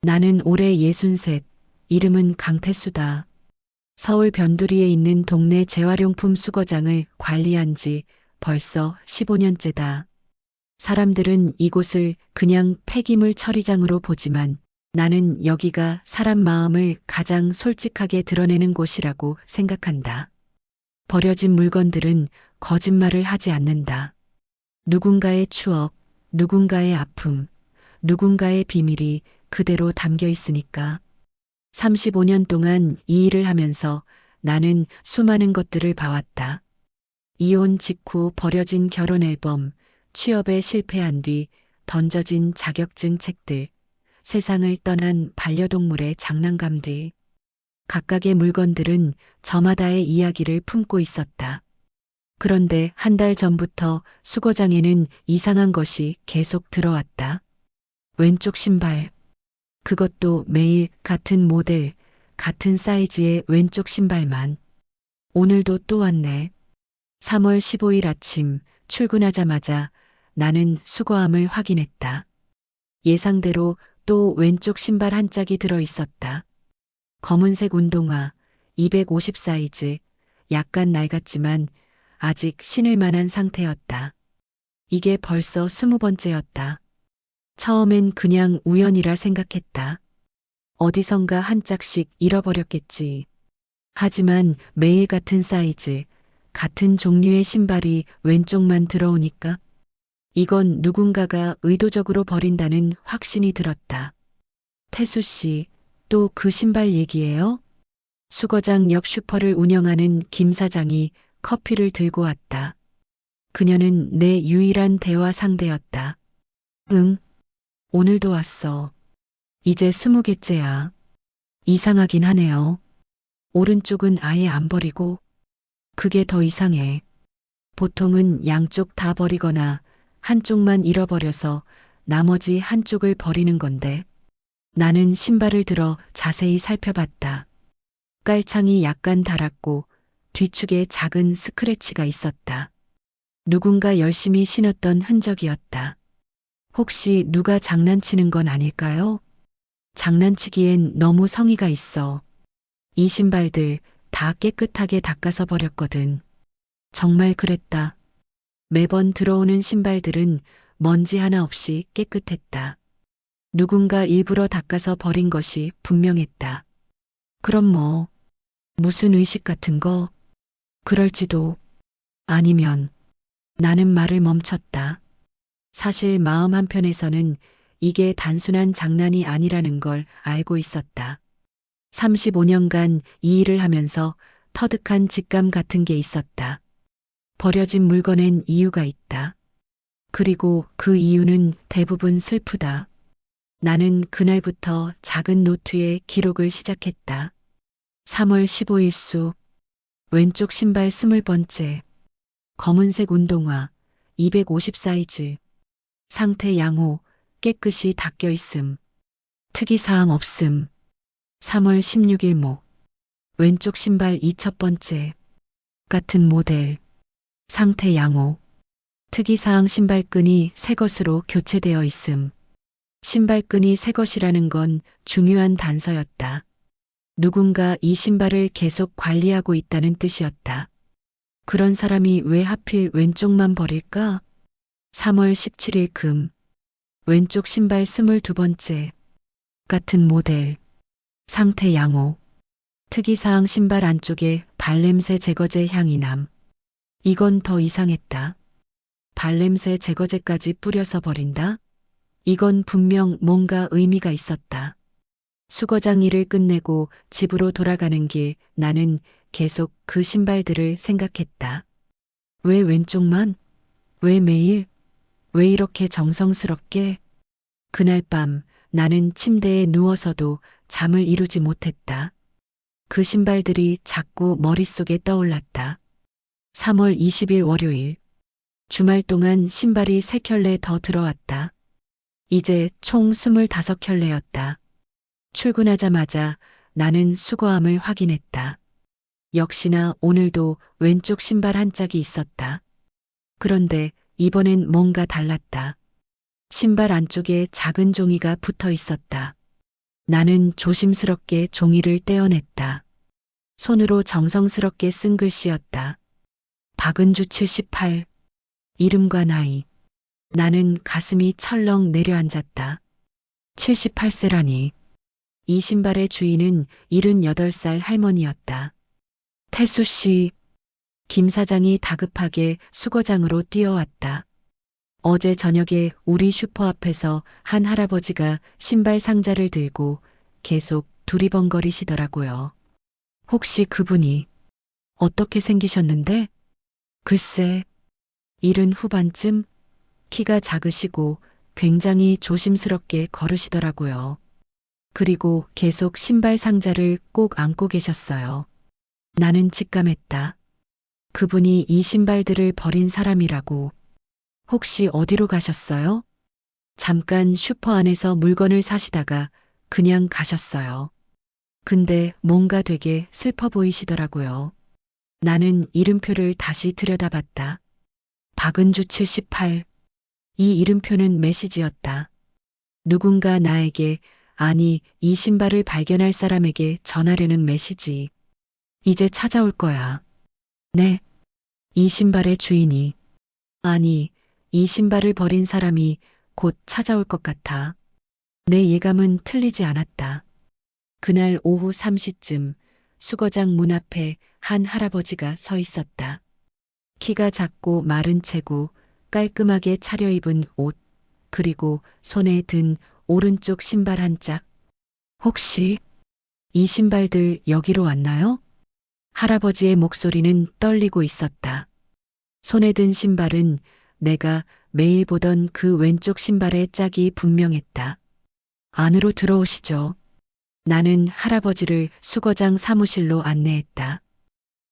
나는 올해 63, 이름은 강태수다. 서울 변두리에 있는 동네 재활용품 수거장을 관리한 지 벌써 15년째다. 사람들은 이곳을 그냥 폐기물 처리장으로 보지만 나는 여기가 사람 마음을 가장 솔직하게 드러내는 곳이라고 생각한다. 버려진 물건들은 거짓말을 하지 않는다. 누군가의 추억, 누군가의 아픔, 누군가의 비밀이 그대로 담겨 있으니까. 35년 동안 이 일을 하면서 나는 수많은 것들을 봐왔다. 이혼 직후 버려진 결혼 앨범, 취업에 실패한 뒤 던져진 자격증 책들, 세상을 떠난 반려동물의 장난감들. 각각의 물건들은 저마다의 이야기를 품고 있었다. 그런데 한 달 전부터 수거장에는 이상한 것이 계속 들어왔다. 왼쪽 신발. 그것도 매일 같은 모델, 같은 사이즈의 왼쪽 신발만. 오늘도 또 왔네. 3월 15일 아침 출근하자마자 나는 수거함을 확인했다. 예상대로 또 왼쪽 신발 한 짝이 들어 있었다. 검은색 운동화, 250 사이즈, 약간 낡았지만 아직 신을 만한 상태였다. 이게 벌써 20번째였다. 처음엔 그냥 우연이라 생각했다. 어디선가 한 짝씩 잃어버렸겠지. 하지만 매일 같은 사이즈, 같은 종류의 신발이 왼쪽만 들어오니까 이건 누군가가 의도적으로 버린다는 확신이 들었다. 태수 씨, 또 그 신발 얘기예요? 수거장 옆 슈퍼를 운영하는 김 사장이 커피를 들고 왔다. 그녀는 내 유일한 대화 상대였다. 응, 오늘도 왔어. 이제 20개째야. 이상하긴 하네요. 오른쪽은 아예 안 버리고 그게 더 이상해. 보통은 양쪽 다 버리거나 한쪽만 잃어버려서 나머지 한쪽을 버리는 건데 나는 신발을 들어 자세히 살펴봤다. 깔창이 약간 닳았고 뒤축에 작은 스크래치가 있었다. 누군가 열심히 신었던 흔적이었다. 혹시 누가 장난치는 건 아닐까요? 장난치기엔 너무 성의가 있어. 이 신발들 다 깨끗하게 닦아서 버렸거든. 정말 그랬다. 매번 들어오는 신발들은 먼지 하나 없이 깨끗했다. 누군가 일부러 닦아서 버린 것이 분명했다. 그럼 뭐, 무슨 의식 같은 거? 그럴지도. 아니면 나는 말을 멈췄다. 사실 마음 한편에서는 이게 단순한 장난이 아니라는 걸 알고 있었다. 35년간 이 일을 하면서 터득한 직감 같은 게 있었다. 버려진 물건엔 이유가 있다. 그리고 그 이유는 대부분 슬프다. 나는 그날부터 작은 노트에 기록을 시작했다. 3월 15일 수, 왼쪽 신발 20번째, 검은색 운동화, 250 사이즈, 상태 양호, 깨끗이 닦여 있음, 특이사항 없음. 3월 16일 목, 왼쪽 신발 2000번째, 같은 모델, 상태 양호, 특이사항 신발끈이 새 것으로 교체되어 있음. 신발끈이 새 것이라는 건 중요한 단서였다. 누군가 이 신발을 계속 관리하고 있다는 뜻이었다. 그런 사람이 왜 하필 왼쪽만 버릴까? 3월 17일 금, 왼쪽 신발 22번째, 같은 모델, 상태 양호, 특이사항 신발 안쪽에 발냄새 제거제 향이 남. 이건 더 이상했다. 발냄새 제거제까지 뿌려서 버린다? 이건 분명 뭔가 의미가 있었다. 수거장 일을 끝내고 집으로 돌아가는 길 나는 계속 그 신발들을 생각했다. 왜 왼쪽만? 왜 매일? 왜 이렇게 정성스럽게? 그날 밤 나는 침대에 누워서도 잠을 이루지 못했다. 그 신발들이 자꾸 머릿속에 떠올랐다. 3월 20일 월요일. 주말 동안 신발이 3켤레 더 들어왔다. 이제 총 25켤레였다. 출근하자마자 나는 수거함을 확인했다. 역시나 오늘도 왼쪽 신발 한 짝이 있었다. 그런데 이번엔 뭔가 달랐다. 신발 안쪽에 작은 종이가 붙어 있었다. 나는 조심스럽게 종이를 떼어냈다. 손으로 정성스럽게 쓴 글씨였다. 박은주 78. 이름과 나이. 나는 가슴이 철렁 내려앉았다. 78세라니. 이 신발의 주인은 78살 할머니였다. 태수 씨. 김 사장이 다급하게 수거장으로 뛰어왔다. 어제 저녁에 우리 슈퍼 앞에서 한 할아버지가 신발 상자를 들고 계속 두리번거리시더라고요. 혹시 그분이 어떻게 생기셨는데? 글쎄, 70 후반쯤 키가 작으시고 굉장히 조심스럽게 걸으시더라고요. 그리고 계속 신발 상자를 꼭 안고 계셨어요. 나는 직감했다. 그분이 이 신발들을 버린 사람이라고. 혹시 어디로 가셨어요? 잠깐 슈퍼 안에서 물건을 사시다가 그냥 가셨어요. 근데 뭔가 되게 슬퍼 보이시더라고요. 나는 이름표를 다시 들여다봤다. 박은주 78. 이 이름표는 메시지였다. 누군가 나에게, 아니, 이 신발을 발견할 사람에게 전하려는 메시지. 이제 찾아올 거야. 네. 이 신발의 주인이, 아니, 이 신발을 버린 사람이 곧 찾아올 것 같아. 내 예감은 틀리지 않았다. 그날 오후 3시쯤 수거장 문 앞에 한 할아버지가 서 있었다. 키가 작고 마른 체구, 깔끔하게 차려입은 옷, 그리고 손에 든 오른쪽 신발 한 짝. 혹시 이 신발들 여기로 왔나요? 할아버지의 목소리는 떨리고 있었다. 손에 든 신발은 내가 매일 보던 그 왼쪽 신발의 짝이 분명했다. 안으로 들어오시죠. 나는 할아버지를 수거장 사무실로 안내했다.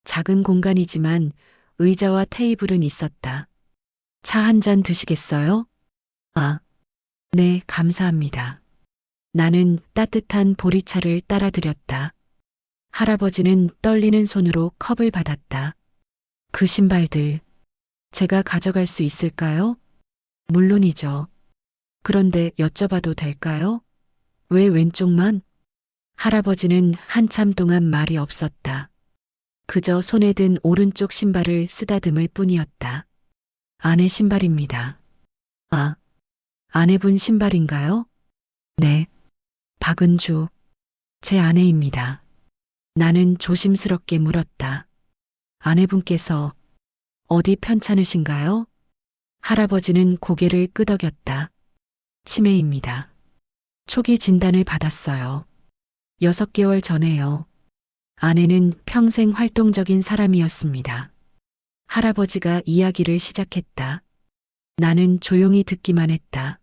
작은 공간이지만 의자와 테이블은 있었다. 차 한 잔 드시겠어요? 아, 네, 감사합니다. 나는 따뜻한 보리차를 따라드렸다. 할아버지는 떨리는 손으로 컵을 받았다. 그 신발들, 제가 가져갈 수 있을까요? 물론이죠. 그런데 여쭤봐도 될까요? 왜 왼쪽만? 할아버지는 한참 동안 말이 없었다. 그저 손에 든 오른쪽 신발을 쓰다듬을 뿐이었다. 아내 신발입니다. 아, 아내분 신발인가요? 네. 박은주, 제 아내입니다. 나는 조심스럽게 물었다. 아내분께서 어디 편찮으신가요? 할아버지는 고개를 끄덕였다. 치매입니다. 초기 진단을 받았어요. 6개월 전에요. 아내는 평생 활동적인 사람이었습니다. 할아버지가 이야기를 시작했다. 나는 조용히 듣기만 했다.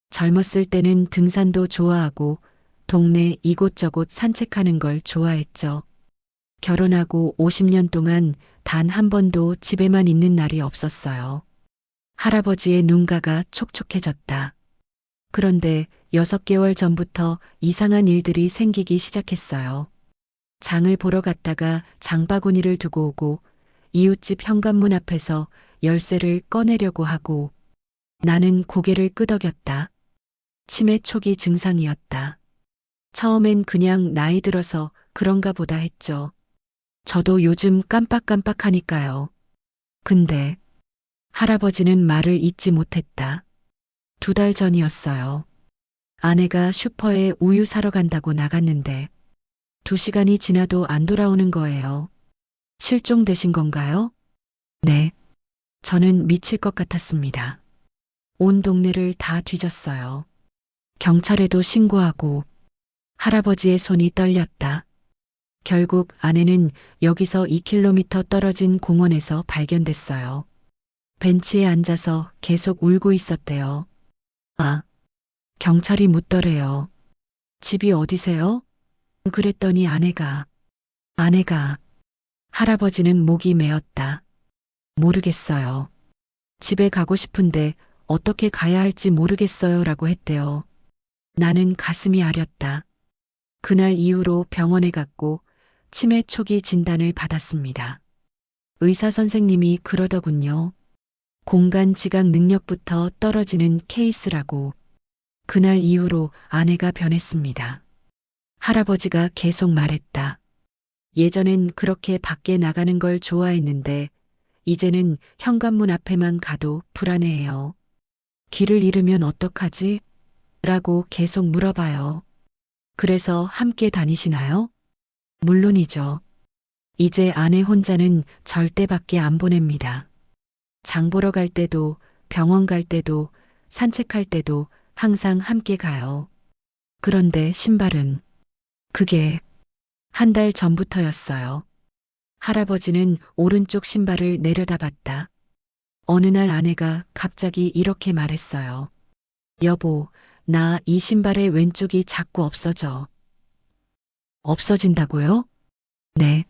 젊었을 때는 등산도 좋아하고 동네 이곳저곳 산책하는 걸 좋아했죠. 결혼하고 50년 동안 단 한 번도 집에만 있는 날이 없었어요. 할아버지의 눈가가 촉촉해졌다. 그런데 6개월 전부터 이상한 일들이 생기기 시작했어요. 장을 보러 갔다가 장바구니를 두고 오고 이웃집 현관문 앞에서 열쇠를 꺼내려고 하고 나는 고개를 끄덕였다. 치매 초기 증상이었다. 처음엔 그냥 나이 들어서 그런가 보다 했죠. 저도 요즘 깜빡깜빡하니까요. 근데 할아버지는 말을 잇지 못했다. 2달 전이었어요. 아내가 슈퍼에 우유 사러 간다고 나갔는데 2시간이 지나도 안 돌아오는 거예요. 실종되신 건가요? 네. 저는 미칠 것 같았습니다. 온 동네를 다 뒤졌어요. 경찰에도 신고하고 할아버지의 손이 떨렸다. 결국 아내는 여기서 2km 떨어진 공원에서 발견됐어요. 벤치에 앉아서 계속 울고 있었대요. 아, 경찰이 묻더래요. 집이 어디세요? 그랬더니 아내가 할아버지는 목이 메었다. 모르겠어요. 집에 가고 싶은데 어떻게 가야 할지 모르겠어요 라고 했대요. 나는 가슴이 아렸다. 그날 이후로 병원에 갔고 치매 초기 진단을 받았습니다. 의사 선생님이 그러더군요. 공간 지각 능력부터 떨어지는 케이스라고. 그날 이후로 아내가 변했습니다. 할아버지가 계속 말했다. 예전엔 그렇게 밖에 나가는 걸 좋아했는데 이제는 현관문 앞에만 가도 불안해해요. 길을 잃으면 어떡하지? 라고 계속 물어봐요. 그래서 함께 다니시나요? 물론이죠. 이제 아내 혼자는 절대 밖에 안 보냅니다. 장 보러 갈 때도, 병원 갈 때도, 산책할 때도 항상 함께 가요. 그런데 신발은 그게 한 달 전부터였어요. 할아버지는 오른쪽 신발을 내려다봤다. 어느 날 아내가 갑자기 이렇게 말했어요. 여보, 나 이 신발의 왼쪽이 자꾸 없어져. 없어진다고요? 네.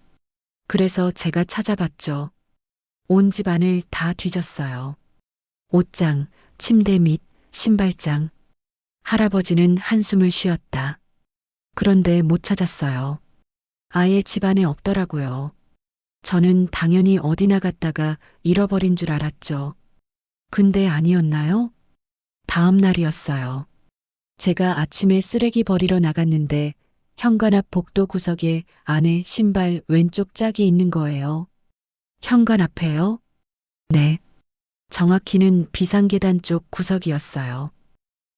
그래서 제가 찾아봤죠. 온 집안을 다 뒤졌어요. 옷장, 침대 밑, 신발장. 할아버지는 한숨을 쉬었다. 그런데 못 찾았어요. 아예 집안에 없더라고요. 저는 당연히 어디 나갔다가 잃어버린 줄 알았죠. 근데 아니었나요? 다음 날이었어요. 제가 아침에 쓰레기 버리러 나갔는데 현관 앞 복도 구석에 아내 신발 왼쪽 짝이 있는 거예요. 현관 앞에요? 네. 정확히는 비상계단 쪽 구석이었어요.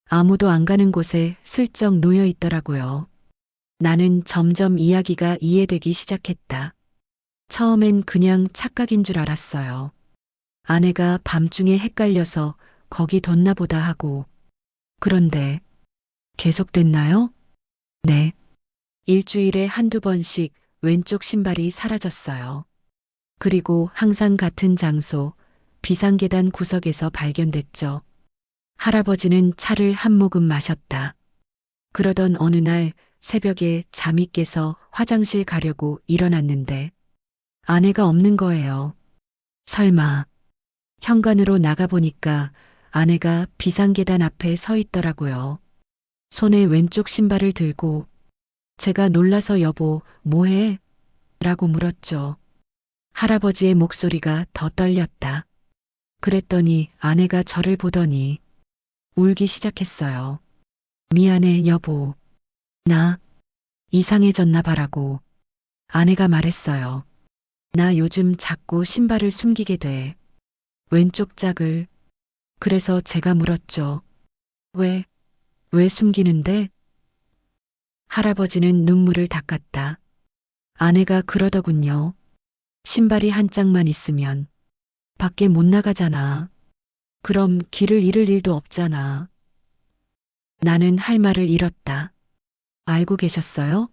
아무도 안 가는 곳에 슬쩍 놓여 있더라고요. 나는 점점 이야기가 이해되기 시작했다. 처음엔 그냥 착각인 줄 알았어요. 아내가 밤중에 헷갈려서 거기 뒀나 보다 하고. 그런데 계속됐나요? 네. 일주일에 한두 번씩 왼쪽 신발이 사라졌어요. 그리고 항상 같은 장소, 비상계단 구석에서 발견됐죠. 할아버지는 차를 한 모금 마셨다. 그러던 어느 날 새벽에 잠이 깨서 화장실 가려고 일어났는데 아내가 없는 거예요. 설마. 현관으로 나가보니까 아내가 비상계단 앞에 서 있더라고요. 손에 왼쪽 신발을 들고 제가 놀라서 여보, 뭐해? 라고 물었죠. 할아버지의 목소리가 더 떨렸다. 그랬더니 아내가 저를 보더니 울기 시작했어요. 미안해, 여보. 나 이상해졌나 봐라고. 아내가 말했어요. 나 요즘 자꾸 신발을 숨기게 돼. 왼쪽 짝을. 그래서 제가 물었죠. 왜 숨기는데? 할아버지는 눈물을 닦았다. 아내가 그러더군요. 신발이 한 짝만 있으면 밖에 못 나가잖아. 그럼 길을 잃을 일도 없잖아. 나는 할 말을 잃었다. 알고 계셨어요?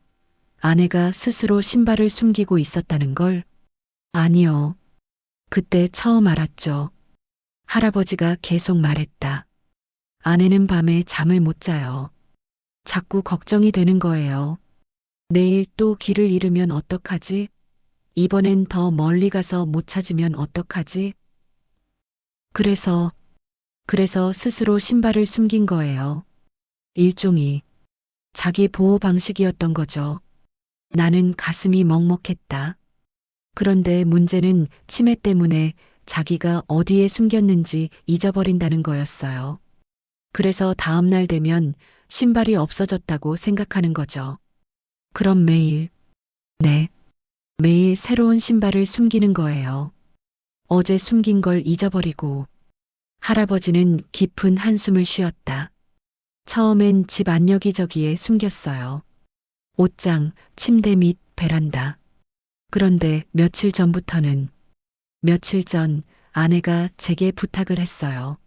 아내가 스스로 신발을 숨기고 있었다는 걸? 아니요. 그때 처음 알았죠. 할아버지가 계속 말했다. 아내는 밤에 잠을 못 자요. 자꾸 걱정이 되는 거예요. 내일 또 길을 잃으면 어떡하지? 이번엔 더 멀리 가서 못 찾으면 어떡하지? 그래서 스스로 신발을 숨긴 거예요. 일종의 자기 보호 방식이었던 거죠. 나는 가슴이 먹먹했다. 그런데 문제는 치매 때문에 자기가 어디에 숨겼는지 잊어버린다는 거였어요. 그래서 다음 날 되면 신발이 없어졌다고 생각하는 거죠. 그럼 네, 매일 새로운 신발을 숨기는 거예요. 어제 숨긴 걸 잊어버리고. 할아버지는 깊은 한숨을 쉬었다. 처음엔 집 안 여기저기에 숨겼어요. 옷장, 침대 밑, 베란다. 그런데 며칠 전 아내가 제게 부탁을 했어요.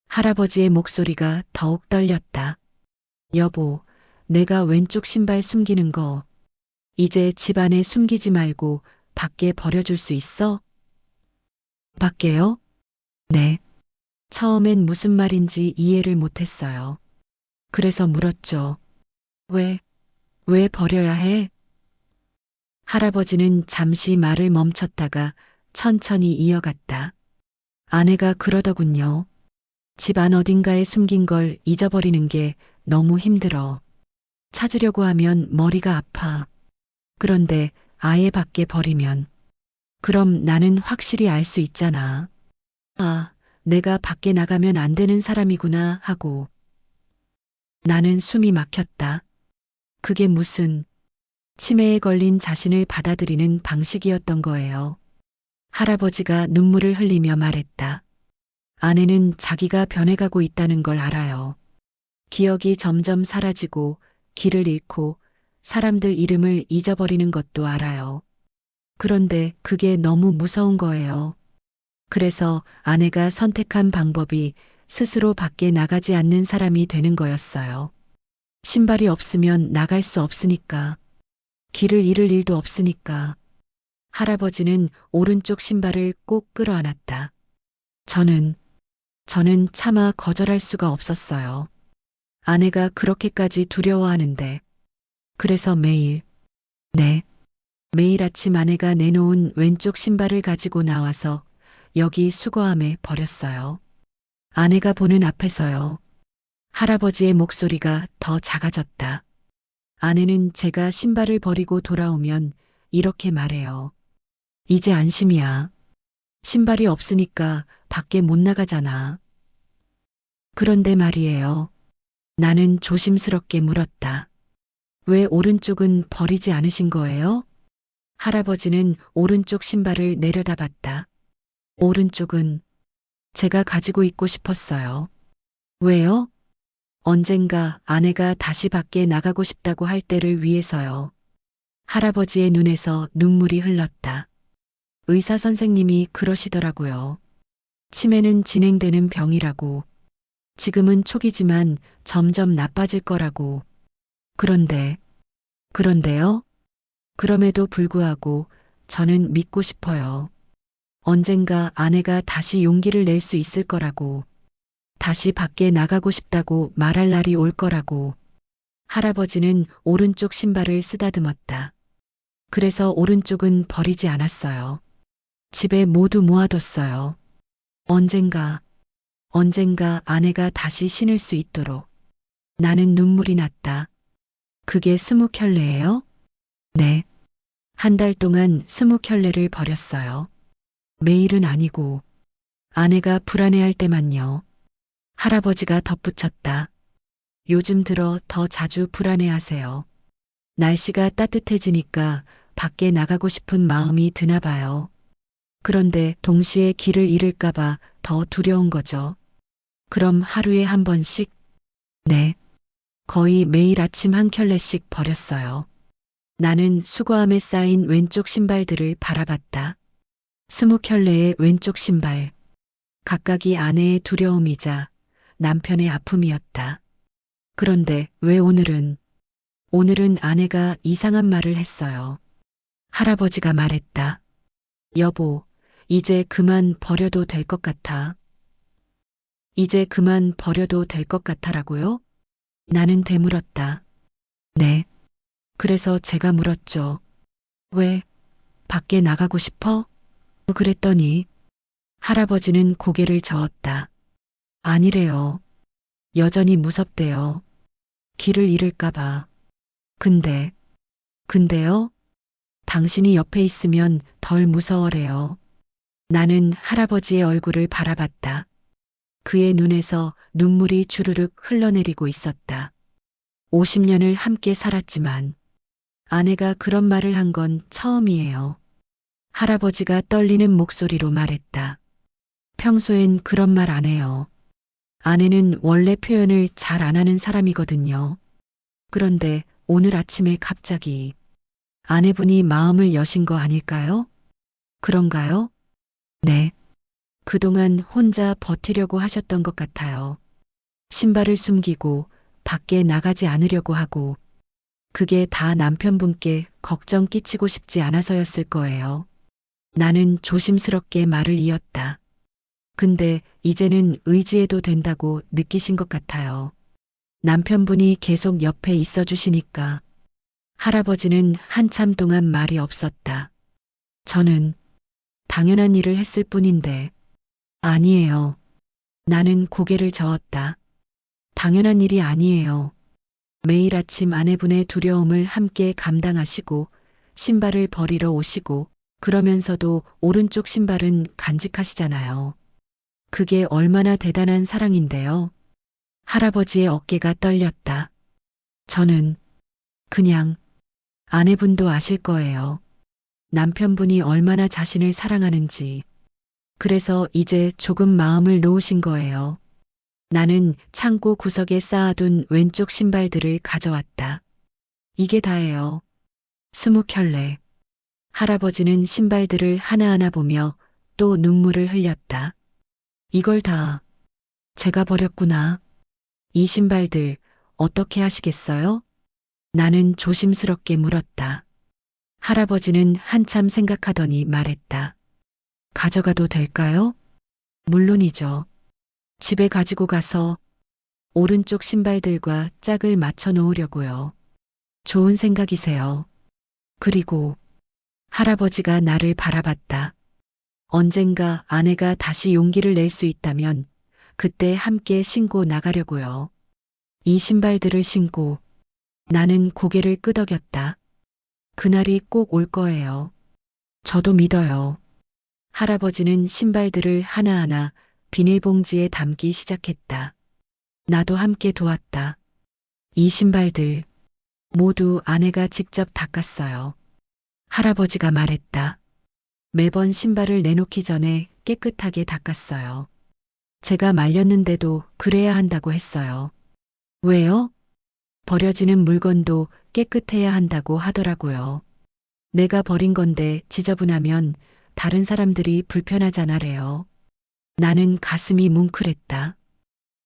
할아버지의 목소리가 더욱 떨렸다. 여보, 내가 왼쪽 신발 숨기는 거 이제 집 안에 숨기지 말고 밖에 버려줄 수 있어? 밖에요? 네. 처음엔 무슨 말인지 이해를 못했어요. 그래서 물었죠. 왜 버려야 해? 할아버지는 잠시 말을 멈췄다가 천천히 이어갔다. 아내가 그러더군요. 집 안 어딘가에 숨긴 걸 잊어버리는 게 너무 힘들어. 찾으려고 하면 머리가 아파. 그런데 아예 밖에 버리면. 그럼 나는 확실히 알 수 있잖아. 아, 내가 밖에 나가면 안 되는 사람이구나 하고. 나는 숨이 막혔다. 그게 무슨 치매에 걸린 자신을 받아들이는 방식이었던 거예요. 할아버지가 눈물을 흘리며 말했다. 아내는 자기가 변해가고 있다는 걸 알아요. 기억이 점점 사라지고 길을 잃고 사람들 이름을 잊어버리는 것도 알아요. 그런데 그게 너무 무서운 거예요. 그래서 아내가 선택한 방법이 스스로 밖에 나가지 않는 사람이 되는 거였어요. 신발이 없으면 나갈 수 없으니까. 길을 잃을 일도 없으니까. 할아버지는 오른쪽 신발을 꼭 끌어안았다. 저는 차마 거절할 수가 없었어요. 아내가 그렇게까지 두려워하는데. 그래서 매일 아침 아내가 내놓은 왼쪽 신발을 가지고 나와서 여기 수거함에 버렸어요. 아내가 보는 앞에서요. 할아버지의 목소리가 더 작아졌다. 아내는 제가 신발을 버리고 돌아오면 이렇게 말해요. 이제 안심이야. 신발이 없으니까 밖에 못 나가잖아. 그런데 말이에요. 나는 조심스럽게 물었다. 왜 오른쪽은 버리지 않으신 거예요? 할아버지는 오른쪽 신발을 내려다봤다. 오른쪽은 제가 가지고 있고 싶었어요. 왜요? 언젠가 아내가 다시 밖에 나가고 싶다고 할 때를 위해서요. 할아버지의 눈에서 눈물이 흘렀다. 의사 선생님이 그러시더라고요. 치매는 진행되는 병이라고. 지금은 초기지만 점점 나빠질 거라고. 그런데요? 그럼에도 불구하고 저는 믿고 싶어요. 언젠가 아내가 다시 용기를 낼 수 있을 거라고. 다시 밖에 나가고 싶다고 말할 날이 올 거라고. 할아버지는 오른쪽 신발을 쓰다듬었다. 그래서 오른쪽은 버리지 않았어요. 집에 모두 모아뒀어요. 언젠가 아내가 다시 신을 수 있도록. 나는 눈물이 났다. 그게 20켤레예요? 네. 한 달 동안 20켤레를 버렸어요. 매일은 아니고 아내가 불안해할 때만요. 할아버지가 덧붙였다. 요즘 들어 더 자주 불안해하세요. 날씨가 따뜻해지니까 밖에 나가고 싶은 마음이 드나 봐요. 그런데 동시에 길을 잃을까봐 더 두려운 거죠. 그럼 하루에 한 번씩? 네. 거의 매일 아침 한 켤레씩 버렸어요. 나는 수거함에 쌓인 왼쪽 신발들을 바라봤다. 20켤레의 왼쪽 신발. 각각이 아내의 두려움이자 남편의 아픔이었다. 그런데 왜 오늘은 아내가 이상한 말을 했어요. 할아버지가 말했다. 여보, 이제 그만 버려도 될 것 같아. 이제 그만 버려도 될 것 같아라고요? 나는 되물었다. 네. 그래서 제가 물었죠. 왜? 밖에 나가고 싶어? 그랬더니 할아버지는 고개를 저었다. 아니래요. 여전히 무섭대요. 길을 잃을까봐. 근데요? 당신이 옆에 있으면 덜 무서워래요. 나는 할아버지의 얼굴을 바라봤다. 그의 눈에서 눈물이 주르륵 흘러내리고 있었다. 50년을 함께 살았지만 아내가 그런 말을 한 건 처음이에요. 할아버지가 떨리는 목소리로 말했다. 평소엔 그런 말 안 해요. 아내는 원래 표현을 잘 안 하는 사람이거든요. 그런데 오늘 아침에 갑자기 아내분이 마음을 여신 거 아닐까요? 그런가요? 네. 그동안 혼자 버티려고 하셨던 것 같아요. 신발을 숨기고 밖에 나가지 않으려고 하고 그게 다 남편분께 걱정 끼치고 싶지 않아서였을 거예요. 나는 조심스럽게 말을 이었다. 근데 이제는 의지해도 된다고 느끼신 것 같아요. 남편분이 계속 옆에 있어 주시니까. 할아버지는 한참 동안 말이 없었다. 저는 당연한 일을 했을 뿐인데. 아니에요. 나는 고개를 저었다. 당연한 일이 아니에요. 매일 아침 아내분의 두려움을 함께 감당하시고 신발을 버리러 오시고 그러면서도 오른쪽 신발은 간직하시잖아요. 그게 얼마나 대단한 사랑인데요. 할아버지의 어깨가 떨렸다. 저는 그냥 아내분도 아실 거예요. 남편분이 얼마나 자신을 사랑하는지. 그래서 이제 조금 마음을 놓으신 거예요. 나는 창고 구석에 쌓아둔 왼쪽 신발들을 가져왔다. 이게 다예요. 20켤레. 할아버지는 신발들을 하나하나 보며 또 눈물을 흘렸다. 이걸 다 제가 버렸구나. 이 신발들 어떻게 하시겠어요? 나는 조심스럽게 물었다. 할아버지는 한참 생각하더니 말했다. 가져가도 될까요? 물론이죠. 집에 가지고 가서 오른쪽 신발들과 짝을 맞춰 놓으려고요. 좋은 생각이세요. 그리고 할아버지가 나를 바라봤다. 언젠가 아내가 다시 용기를 낼 수 있다면 그때 함께 신고 나가려고요. 이 신발들을 신고 나는 고개를 끄덕였다. 그날이 꼭 올 거예요. 저도 믿어요. 할아버지는 신발들을 하나하나 비닐봉지에 담기 시작했다. 나도 함께 도왔다. 이 신발들 모두 아내가 직접 닦았어요. 할아버지가 말했다. 매번 신발을 내놓기 전에 깨끗하게 닦았어요. 제가 말렸는데도 그래야 한다고 했어요. 왜요? 버려지는 물건도 깨끗해야 한다고 하더라고요. 내가 버린 건데 지저분하면 다른 사람들이 불편하잖아래요. 나는 가슴이 뭉클했다.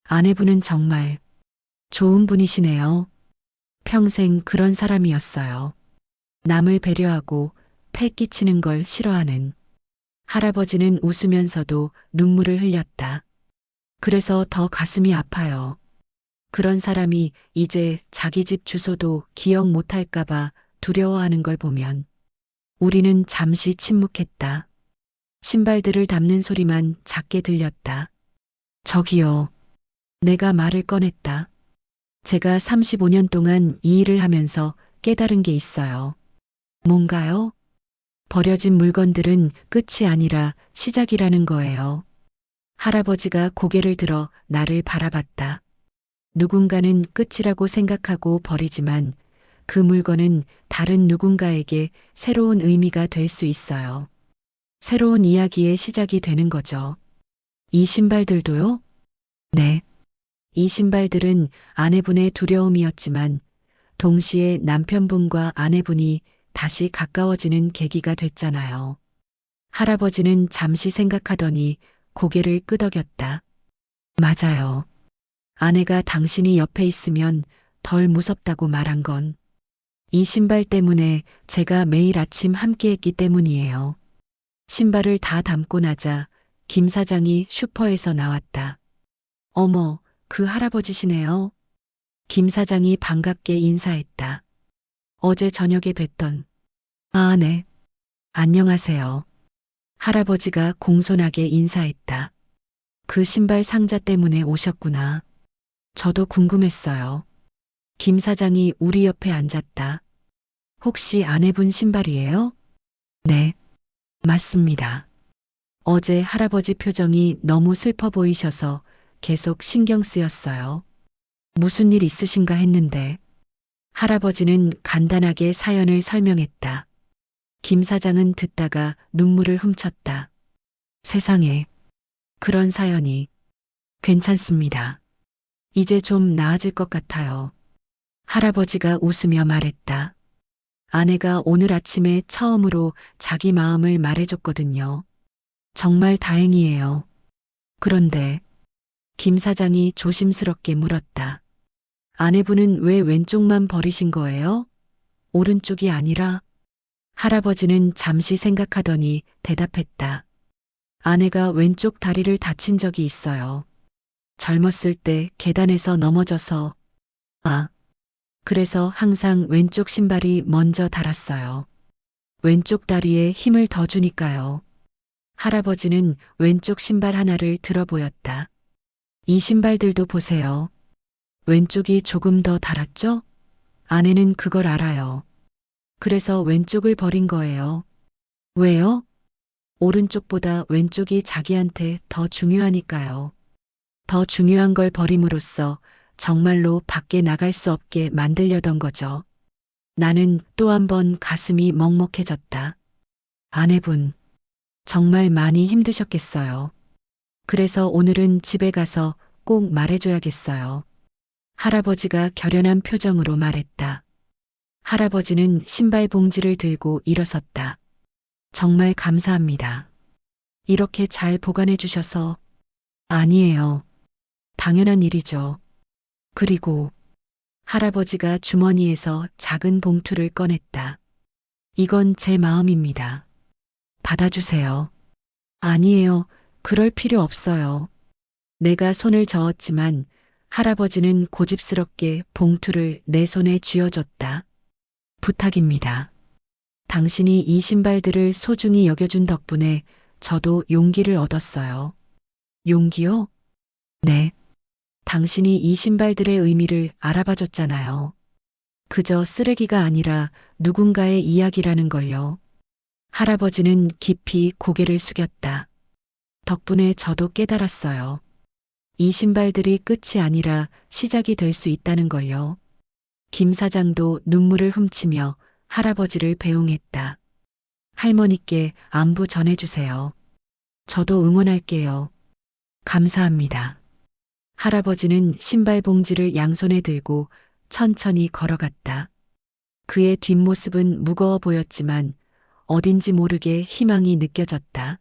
아내분은 정말 좋은 분이시네요. 평생 그런 사람이었어요. 남을 배려하고 패 끼치는 걸 싫어하는. 할아버지는 웃으면서도 눈물을 흘렸다. 그래서 더 가슴이 아파요. 그런 사람이 이제 자기 집 주소도 기억 못할까봐 두려워하는 걸 보면. 우리는 잠시 침묵했다. 신발들을 담는 소리만 작게 들렸다. 저기요. 내가 말을 꺼냈다. 제가 35년 동안 이 일을 하면서 깨달은 게 있어요. 뭔가요? 버려진 물건들은 끝이 아니라 시작이라는 거예요. 할아버지가 고개를 들어 나를 바라봤다. 누군가는 끝이라고 생각하고 버리지만 그 물건은 다른 누군가에게 새로운 의미가 될 수 있어요. 새로운 이야기의 시작이 되는 거죠. 이 신발들도요? 네. 이 신발들은 아내분의 두려움이었지만 동시에 남편분과 아내분이 다시 가까워지는 계기가 됐잖아요. 할아버지는 잠시 생각하더니 고개를 끄덕였다. 맞아요. 아내가 당신이 옆에 있으면 덜 무섭다고 말한 건 이 신발 때문에 제가 매일 아침 함께했기 때문이에요. 신발을 다 담고 나자 김 사장이 슈퍼에서 나왔다. 어머, 그 할아버지시네요. 김 사장이 반갑게 인사했다. 어제 저녁에 뵀던. 아, 네. 안녕하세요. 할아버지가 공손하게 인사했다. 그 신발 상자 때문에 오셨구나. 저도 궁금했어요. 김 사장이 우리 옆에 앉았다. 혹시 아내분 신발이에요? 네, 맞습니다. 어제 할아버지 표정이 너무 슬퍼 보이셔서 계속 신경 쓰였어요. 무슨 일 있으신가 했는데 할아버지는 간단하게 사연을 설명했다. 김 사장은 듣다가 눈물을 훔쳤다. 세상에, 그런 사연이. 괜찮습니다. 이제 좀 나아질 것 같아요. 할아버지가 웃으며 말했다. 아내가 오늘 아침에 처음으로 자기 마음을 말해줬거든요. 정말 다행이에요. 그런데 김 사장이 조심스럽게 물었다. 아내분은 왜 왼쪽만 버리신 거예요? 오른쪽이 아니라? 할아버지는 잠시 생각하더니 대답했다. 아내가 왼쪽 다리를 다친 적이 있어요. 젊었을 때 계단에서 넘어져서. 그래서 항상 왼쪽 신발이 먼저 달았어요. 왼쪽 다리에 힘을 더 주니까요. 할아버지는 왼쪽 신발 하나를 들어 보였다. 이 신발들도 보세요. 왼쪽이 조금 더 달았죠? 아내는 그걸 알아요. 그래서 왼쪽을 버린 거예요. 왜요? 오른쪽보다 왼쪽이 자기한테 더 중요하니까요. 더 중요한 걸 버림으로써 정말로 밖에 나갈 수 없게 만들려던 거죠. 나는 또 한 번 가슴이 먹먹해졌다. 아내분, 정말 많이 힘드셨겠어요. 그래서 오늘은 집에 가서 꼭 말해줘야겠어요. 할아버지가 결연한 표정으로 말했다. 할아버지는 신발 봉지를 들고 일어섰다. 정말 감사합니다. 이렇게 잘 보관해 주셔서. 아니에요. 당연한 일이죠. 그리고 할아버지가 주머니에서 작은 봉투를 꺼냈다. 이건 제 마음입니다. 받아주세요. 아니에요. 그럴 필요 없어요. 내가 손을 저었지만 할아버지는 고집스럽게 봉투를 내 손에 쥐어줬다. 부탁입니다. 당신이 이 신발들을 소중히 여겨준 덕분에 저도 용기를 얻었어요. 용기요? 네. 당신이 이 신발들의 의미를 알아봐줬잖아요. 그저 쓰레기가 아니라 누군가의 이야기라는 걸요. 할아버지는 깊이 고개를 숙였다. 덕분에 저도 깨달았어요. 이 신발들이 끝이 아니라 시작이 될 수 있다는 걸요. 김 사장도 눈물을 훔치며 할아버지를 배웅했다. 할머니께 안부 전해주세요. 저도 응원할게요. 감사합니다. 할아버지는 신발 봉지를 양손에 들고 천천히 걸어갔다. 그의 뒷모습은 무거워 보였지만 어딘지 모르게 희망이 느껴졌다.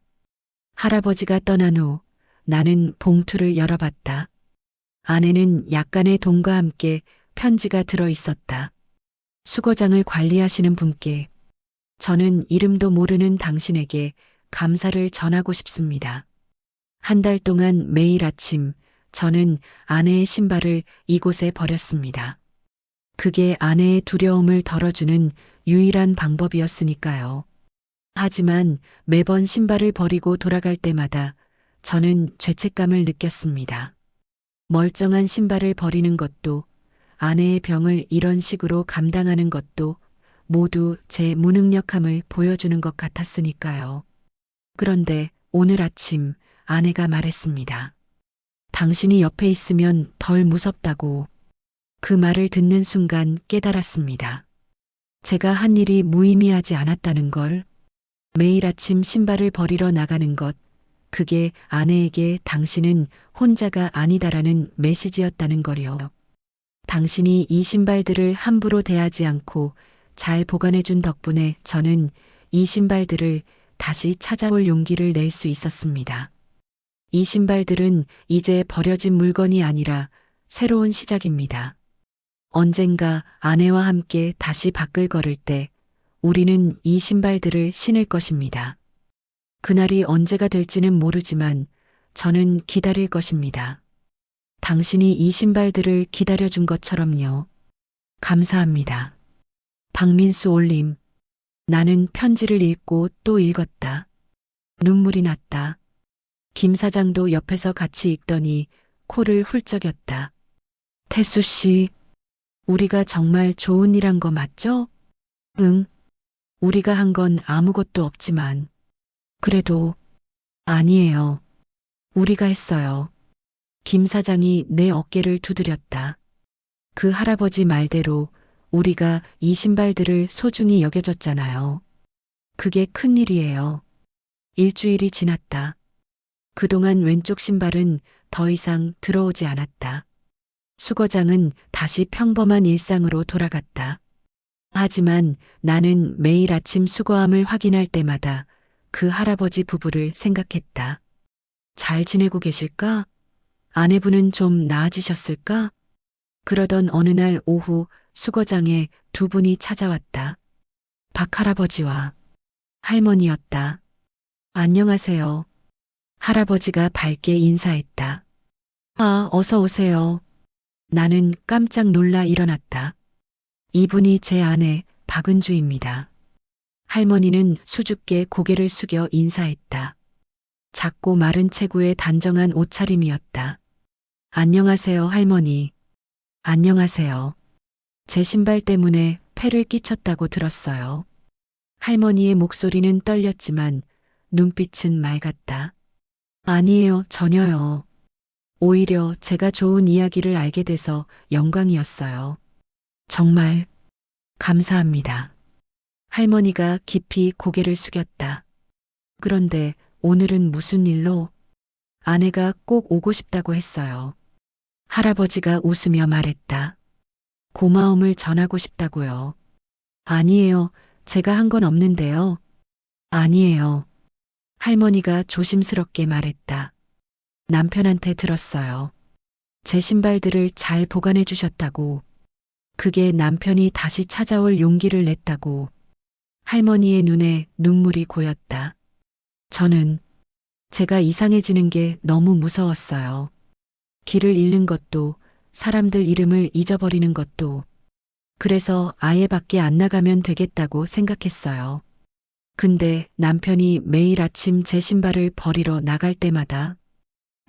할아버지가 떠난 후 나는 봉투를 열어봤다. 안에는 약간의 돈과 함께 편지가 들어 있었다. 수거장을 관리하시는 분께 저는 이름도 모르는 당신에게 감사를 전하고 싶습니다. 한 달 동안 매일 아침 저는 아내의 신발을 이곳에 버렸습니다. 그게 아내의 두려움을 덜어주는 유일한 방법이었으니까요. 하지만 매번 신발을 버리고 돌아갈 때마다 저는 죄책감을 느꼈습니다. 멀쩡한 신발을 버리는 것도 아내의 병을 이런 식으로 감당하는 것도 모두 제 무능력함을 보여주는 것 같았으니까요. 그런데 오늘 아침 아내가 말했습니다. 당신이 옆에 있으면 덜 무섭다고. 그 말을 듣는 순간 깨달았습니다. 제가 한 일이 무의미하지 않았다는 걸. 매일 아침 신발을 버리러 나가는 것, 그게 아내에게 당신은 혼자가 아니다라는 메시지였다는 거요. 당신이 이 신발들을 함부로 대하지 않고 잘 보관해준 덕분에 저는 이 신발들을 다시 찾아올 용기를 낼 수 있었습니다. 이 신발들은 이제 버려진 물건이 아니라 새로운 시작입니다. 언젠가 아내와 함께 다시 밖을 걸을 때 우리는 이 신발들을 신을 것입니다. 그날이 언제가 될지는 모르지만 저는 기다릴 것입니다. 당신이 이 신발들을 기다려준 것처럼요. 감사합니다. 박민수 올림. 나는 편지를 읽고 또 읽었다. 눈물이 났다. 김 사장도 옆에서 같이 읽더니 코를 훌쩍였다. 태수 씨, 우리가 정말 좋은 일 한 거 맞죠? 응. 우리가 한 건 아무것도 없지만. 그래도 아니에요. 우리가 했어요. 김 사장이 내 어깨를 두드렸다. 그 할아버지 말대로 우리가 이 신발들을 소중히 여겨줬잖아요. 그게 큰일이에요. 일주일이 지났다. 그동안 왼쪽 신발은 더 이상 들어오지 않았다. 수거장은 다시 평범한 일상으로 돌아갔다. 하지만 나는 매일 아침 수거함을 확인할 때마다 그 할아버지 부부를 생각했다. 잘 지내고 계실까? 아내분은 좀 나아지셨을까? 그러던 어느 날 오후 수거장에 두 분이 찾아왔다. 박 할아버지와 할머니였다. 안녕하세요. 할아버지가 밝게 인사했다. 아, 어서 오세요. 나는 깜짝 놀라 일어났다. 이분이 제 아내 박은주입니다. 할머니는 수줍게 고개를 숙여 인사했다. 작고 마른 체구의 단정한 옷차림이었다. 안녕하세요, 할머니. 안녕하세요. 제 신발 때문에 폐를 끼쳤다고 들었어요. 할머니의 목소리는 떨렸지만 눈빛은 맑았다. 아니에요, 전혀요. 오히려 제가 좋은 이야기를 알게 돼서 영광이었어요. 정말 감사합니다. 할머니가 깊이 고개를 숙였다. 그런데 오늘은 무슨 일로? 아내가 꼭 오고 싶다고 했어요. 할아버지가 웃으며 말했다. 고마움을 전하고 싶다고요. 아니에요. 제가 한 건 없는데요. 아니에요. 할머니가 조심스럽게 말했다. 남편한테 들었어요. 제 신발들을 잘 보관해 주셨다고. 그게 남편이 다시 찾아올 용기를 냈다고. 할머니의 눈에 눈물이 고였다. 저는 제가 이상해지는 게 너무 무서웠어요. 길을 잃는 것도, 사람들 이름을 잊어버리는 것도. 그래서 아예 밖에 안 나가면 되겠다고 생각했어요. 근데 남편이 매일 아침 제 신발을 버리러 나갈 때마다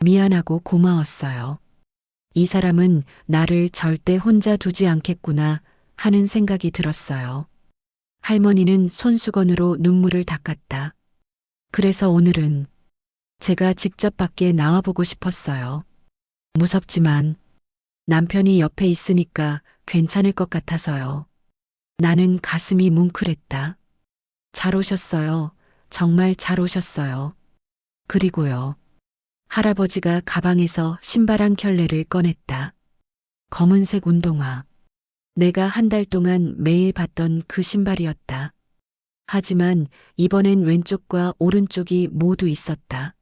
미안하고 고마웠어요. 이 사람은 나를 절대 혼자 두지 않겠구나 하는 생각이 들었어요. 할머니는 손수건으로 눈물을 닦았다. 그래서 오늘은 제가 직접 밖에 나와보고 싶었어요. 무섭지만 남편이 옆에 있으니까 괜찮을 것 같아서요. 나는 가슴이 뭉클했다. 잘 오셨어요. 정말 잘 오셨어요. 그리고요. 할아버지가 가방에서 신발 한 켤레를 꺼냈다. 검은색 운동화. 내가 한 달 동안 매일 봤던 그 신발이었다. 하지만 이번엔 왼쪽과 오른쪽이 모두 있었다.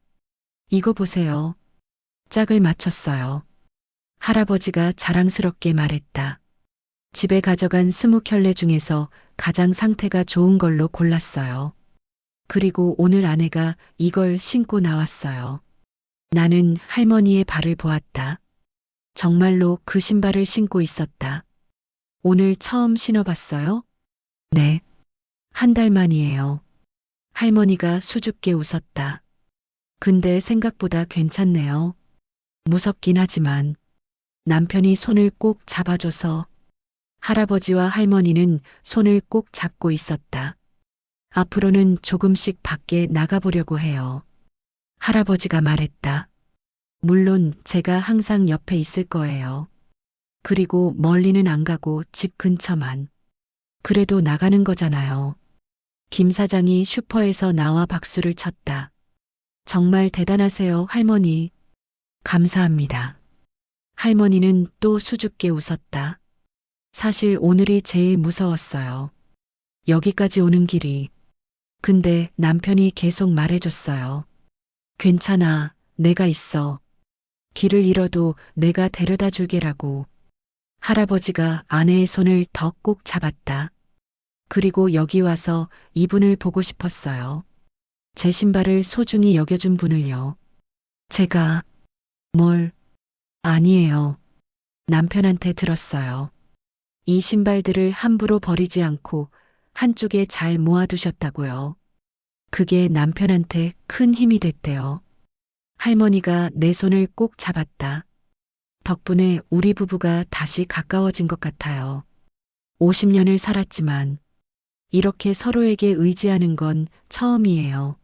이거 보세요. 짝을 맞췄어요. 할아버지가 자랑스럽게 말했다. 집에 가져간 20켤레 중에서 가장 상태가 좋은 걸로 골랐어요. 그리고 오늘 아내가 이걸 신고 나왔어요. 나는 할머니의 발을 보았다. 정말로 그 신발을 신고 있었다. 오늘 처음 신어봤어요? 네. 한 달 만이에요. 할머니가 수줍게 웃었다. 근데 생각보다 괜찮네요. 무섭긴 하지만 남편이 손을 꼭 잡아줘서 할아버지와 할머니는 손을 꼭 잡고 있었다. 앞으로는 조금씩 밖에 나가보려고 해요. 할아버지가 말했다. 물론 제가 항상 옆에 있을 거예요. 그리고 멀리는 안 가고 집 근처만. 그래도 나가는 거잖아요. 김 사장이 슈퍼에서 나와 박수를 쳤다. 정말 대단하세요, 할머니. 감사합니다. 할머니는 또 수줍게 웃었다. 사실 오늘이 제일 무서웠어요. 여기까지 오는 길이. 근데 남편이 계속 말해줬어요. 괜찮아, 내가 있어. 길을 잃어도 내가 데려다 줄게라고. 할아버지가 아내의 손을 더 꼭 잡았다. 그리고 여기 와서 이분을 보고 싶었어요. 제 신발을 소중히 여겨준 분을요. 제가 뭘? 아니에요. 남편한테 들었어요. 이 신발들을 함부로 버리지 않고 한쪽에 잘 모아두셨다고요. 그게 남편한테 큰 힘이 됐대요. 할머니가 내 손을 꼭 잡았다. 덕분에 우리 부부가 다시 가까워진 것 같아요. 50년을 살았지만 이렇게 서로에게 의지하는 건 처음이에요.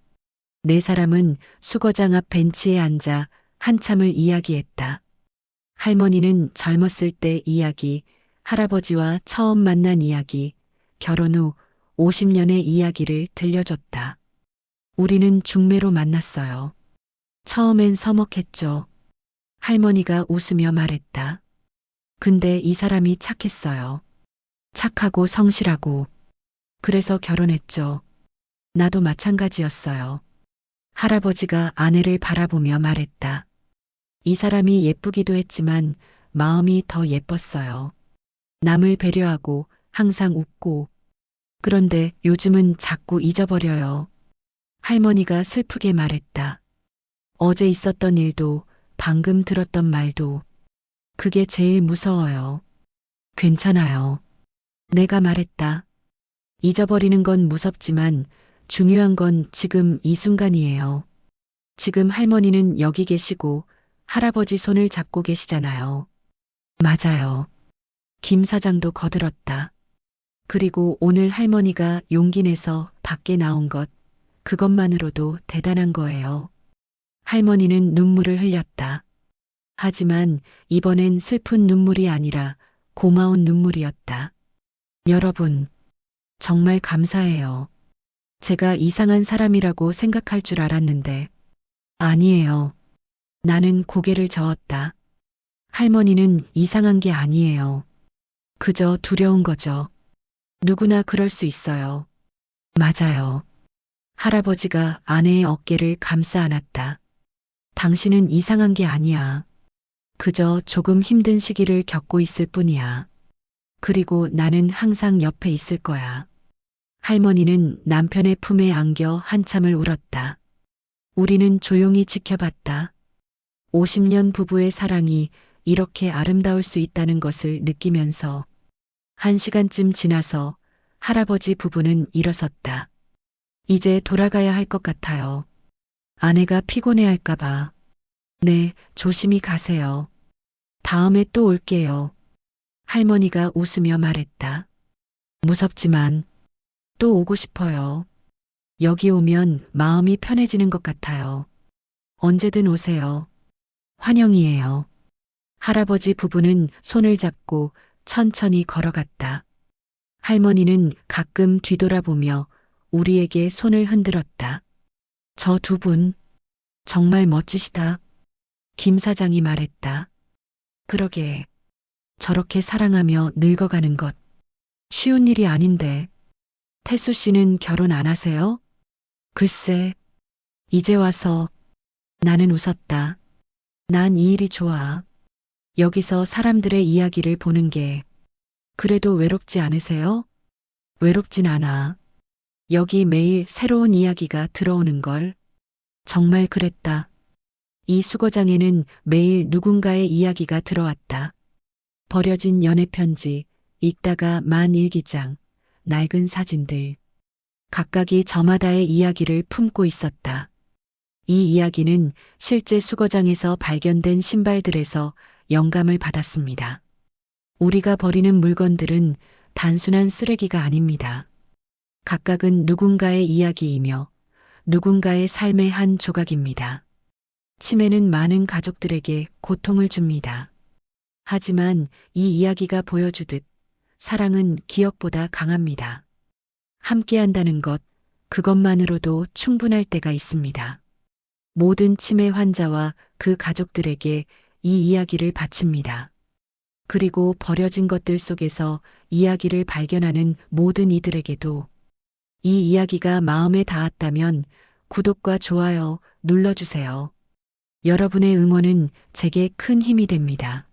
네 사람은 수거장 앞 벤치에 앉아 한참을 이야기했다. 할머니는 젊었을 때 이야기, 할아버지와 처음 만난 이야기, 결혼 후 50년의 이야기를 들려줬다. 우리는 중매로 만났어요. 처음엔 서먹했죠. 할머니가 웃으며 말했다. 근데 이 사람이 착했어요. 착하고 성실하고. 그래서 결혼했죠. 나도 마찬가지였어요. 할아버지가 아내를 바라보며 말했다. 이 사람이 예쁘기도 했지만 마음이 더 예뻤어요. 남을 배려하고 항상 웃고. 그런데 요즘은 자꾸 잊어버려요. 할머니가 슬프게 말했다. 어제 있었던 일도 방금 들었던 말도 그게 제일 무서워요. 괜찮아요. 내가 말했다. 잊어버리는 건 무섭지만 중요한 건 지금 이 순간이에요. 지금 할머니는 여기 계시고 할아버지 손을 잡고 계시잖아요. 맞아요. 김 사장도 거들었다. 그리고 오늘 할머니가 용기 내서 밖에 나온 것, 그것만으로도 대단한 거예요. 할머니는 눈물을 흘렸다. 하지만 이번엔 슬픈 눈물이 아니라 고마운 눈물이었다. 여러분, 정말 감사해요. 제가 이상한 사람이라고 생각할 줄 알았는데, 아니에요. 나는 고개를 저었다. 할머니는 이상한 게 아니에요. 그저 두려운 거죠. 누구나 그럴 수 있어요. 맞아요. 할아버지가 아내의 어깨를 감싸 안았다. 당신은 이상한 게 아니야. 그저 조금 힘든 시기를 겪고 있을 뿐이야. 그리고 나는 항상 옆에 있을 거야. 할머니는 남편의 품에 안겨 한참을 울었다. 우리는 조용히 지켜봤다. 50년 부부의 사랑이 이렇게 아름다울 수 있다는 것을 느끼면서 1시간쯤 지나서 할아버지 부부는 일어섰다. 이제 돌아가야 할 것 같아요. 아내가 피곤해 할까봐. 네, 조심히 가세요. 다음에 또 올게요. 할머니가 웃으며 말했다. 무섭지만 또 오고 싶어요. 여기 오면 마음이 편해지는 것 같아요. 언제든 오세요. 환영이에요. 할아버지 부부는 손을 잡고 천천히 걸어갔다. 할머니는 가끔 뒤돌아보며 우리에게 손을 흔들었다. 저 두 분, 정말 멋지시다. 김 사장이 말했다. 그러게, 저렇게 사랑하며 늙어가는 것, 쉬운 일이 아닌데. 태수 씨는 결혼 안 하세요? 글쎄, 이제 와서. 나는 웃었다. 난 이 일이 좋아. 여기서 사람들의 이야기를 보는 게. 그래도 외롭지 않으세요? 외롭진 않아. 여기 매일 새로운 이야기가 들어오는 걸. 정말 그랬다. 이 수거장에는 매일 누군가의 이야기가 들어왔다. 버려진 연애편지, 읽다가 만 일기장, 낡은 사진들. 각각이 저마다의 이야기를 품고 있었다. 이 이야기는 실제 수거장에서 발견된 신발들에서 영감을 받았습니다. 우리가 버리는 물건들은 단순한 쓰레기가 아닙니다. 각각은 누군가의 이야기이며 누군가의 삶의 한 조각입니다. 치매는 많은 가족들에게 고통을 줍니다. 하지만 이 이야기가 보여주듯 사랑은 기억보다 강합니다. 함께한다는 것, 그것만으로도 충분할 때가 있습니다. 모든 치매 환자와 그 가족들에게 이 이야기를 바칩니다. 그리고 버려진 것들 속에서 이야기를 발견하는 모든 이들에게도 이 이야기가 마음에 닿았다면 구독과 좋아요 눌러주세요. 여러분의 응원은 제게 큰 힘이 됩니다.